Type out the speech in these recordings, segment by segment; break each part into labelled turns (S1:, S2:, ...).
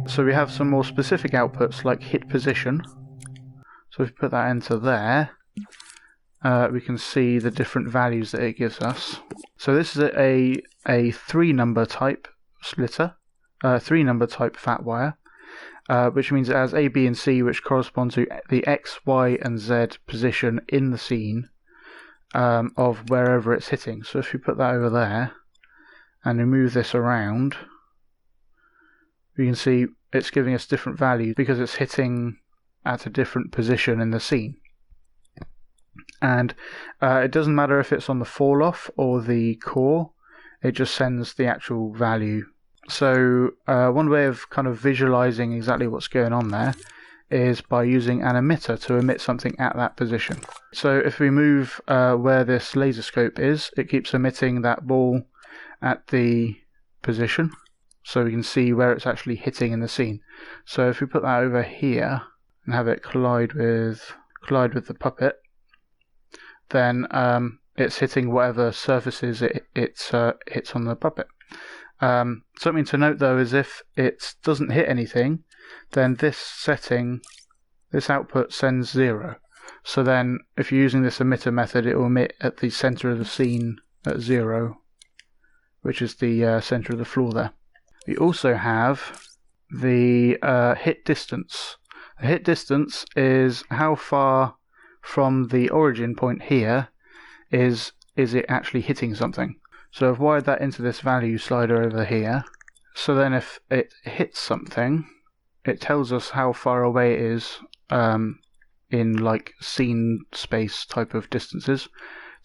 S1: So we have some more specific outputs like hit position. So if we put that into there, we can see the different values that it gives us. So this is a 3-number type splitter, 3-number type fat wire, which means it has A, B and C, which correspond to the X, Y and Z position in the scene of wherever it's hitting. So if we put that over there and we move this around, we can see it's giving us different values because it's hitting at a different position in the scene. And it doesn't matter if it's on the fall off or the core, it just sends the actual value. So one way of kind of visualizing exactly what's going on there is by using an emitter to emit something at that position. So if we move where this laser scope is, it keeps emitting that ball at the position, so we can see where it's actually hitting in the scene. So if we put that over here and have it collide with the puppet, then it's hitting whatever surfaces it hits on the puppet. Something to note though is if it doesn't hit anything, then this output sends 0. So then if you're using this emitter method, it will emit at the center of the scene at 0, which is the center of the floor there. We also have the hit distance. The hit distance is how far from the origin point here is it actually hitting something. So I've wired that into this value slider over here. So then if it hits something, it tells us how far away it is in like scene space type of distances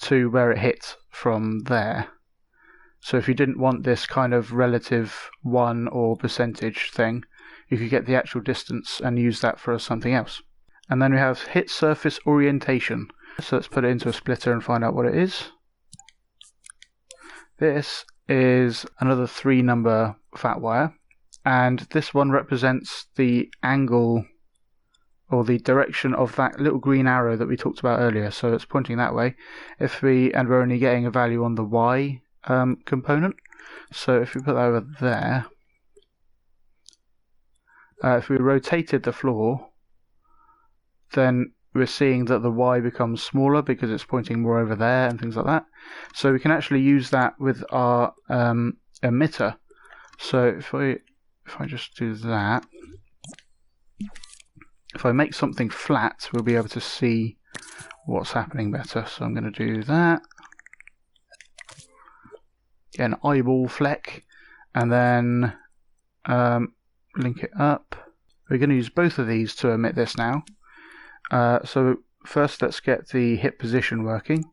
S1: to where it hit from there. So if you didn't want this kind of relative 1 or percentage thing, you could get the actual distance and use that for something else. And then we have hit surface orientation. So let's put it into a splitter and find out what it is. This is another 3-number fat wire, and this one represents the angle or the direction of that little green arrow that we talked about earlier. So it's pointing that way. And we're only getting a value on the Y component. So if we put that over there, if we rotated the floor, then we're seeing that the Y becomes smaller because it's pointing more over there and things like that. So we can actually use that with our emitter. So if I just do that, if I make something flat, we'll be able to see what's happening better. So I'm going to do that. Get an eyeball fleck, and then link it up. We're going to use both of these to emit this now. So first let's get the hit position working.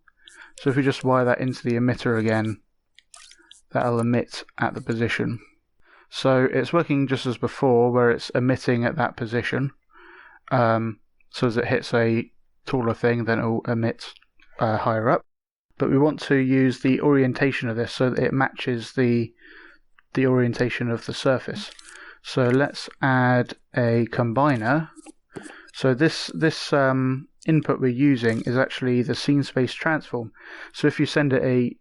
S1: So if we just wire that into the emitter again, that'll emit at the position. So it's working just as before, where it's emitting at that position. So as it hits a taller thing, then it will emit higher up. But we want to use the orientation of this so that it matches the orientation of the surface. So let's add a combiner. So this input we're using is actually the scene space transform. So if you send it a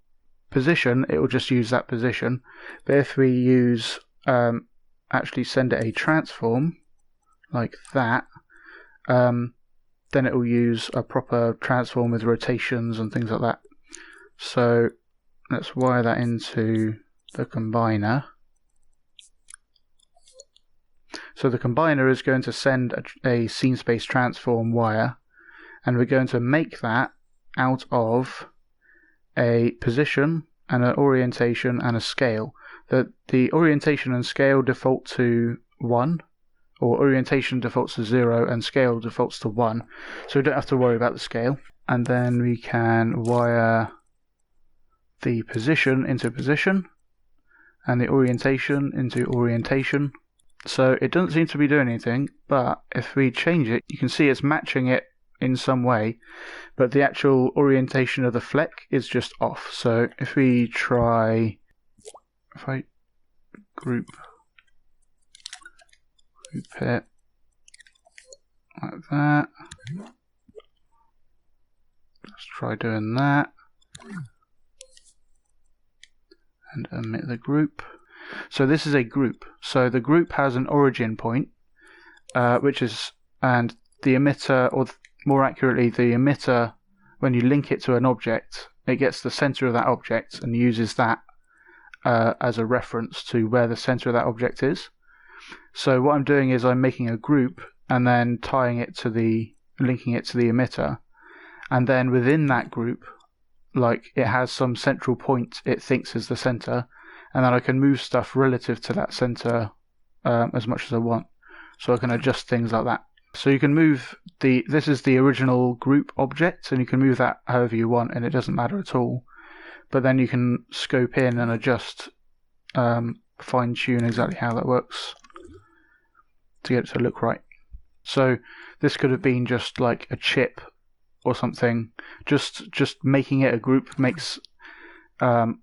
S1: position, it will just use that position. But if we use actually send it a transform like that, then it will use a proper transform with rotations and things like that. So let's wire that into the combiner. So the combiner is going to send a scene space transform wire, and we're going to make that out of a position and an orientation and a scale. The orientation and scale default to 1, or orientation defaults to 0 and scale defaults to 1, so we don't have to worry about the scale. And then we can wire the position into position and the orientation into orientation. So it doesn't seem to be doing anything, but if we change it, you can see it's matching it in some way, but the actual orientation of the fleck is just off. So if we try, if I group it like that, let's try doing that. and emit the group. So this is a group. So the group has an origin point, and the emitter, or more accurately, the emitter, when you link it to an object, it gets the center of that object and uses that as a reference to where the center of that object is. So what I'm doing is I'm making a group and then linking it to the emitter, and then within that group, like, it has some central point it thinks is the center, and then I can move stuff relative to that center as much as I want. So I can adjust things like that. So you can move this is the original group object, and you can move that however you want, and it doesn't matter at all. But then you can scope in and adjust, fine-tune exactly how that works to get it to look right. So this could have been just like a chip or something. Just making it a group makes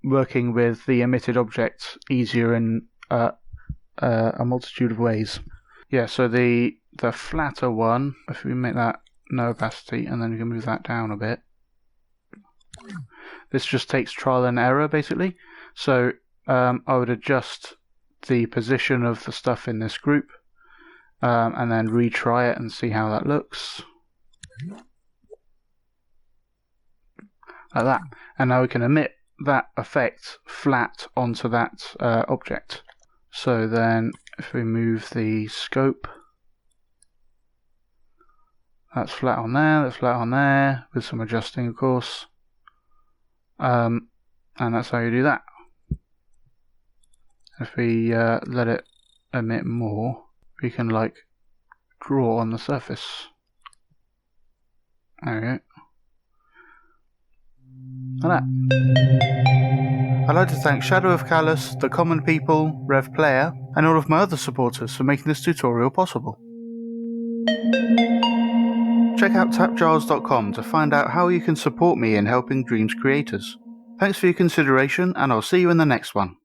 S1: working with the emitted object easier in a multitude of ways. Yeah, so the flatter one, if we make that no opacity, and then we can move that down a bit. This just takes trial and error, basically. So I would adjust the position of the stuff in this group, and then retry it and see how that looks. Like that. And now we can emit that effect flat onto that object. So then if we move the scope, that's flat on there, that's flat on there, with some adjusting, of course. And that's how you do that. If we let it emit more, we can like draw on the surface. There we go. Like that. I'd like to thank Shadow of Callus, The Common People, Rev Player, and all of my other supporters for making this tutorial possible. Check out TAPgiles.com to find out how you can support me in helping Dreams creators. Thanks for your consideration, and I'll see you in the next one.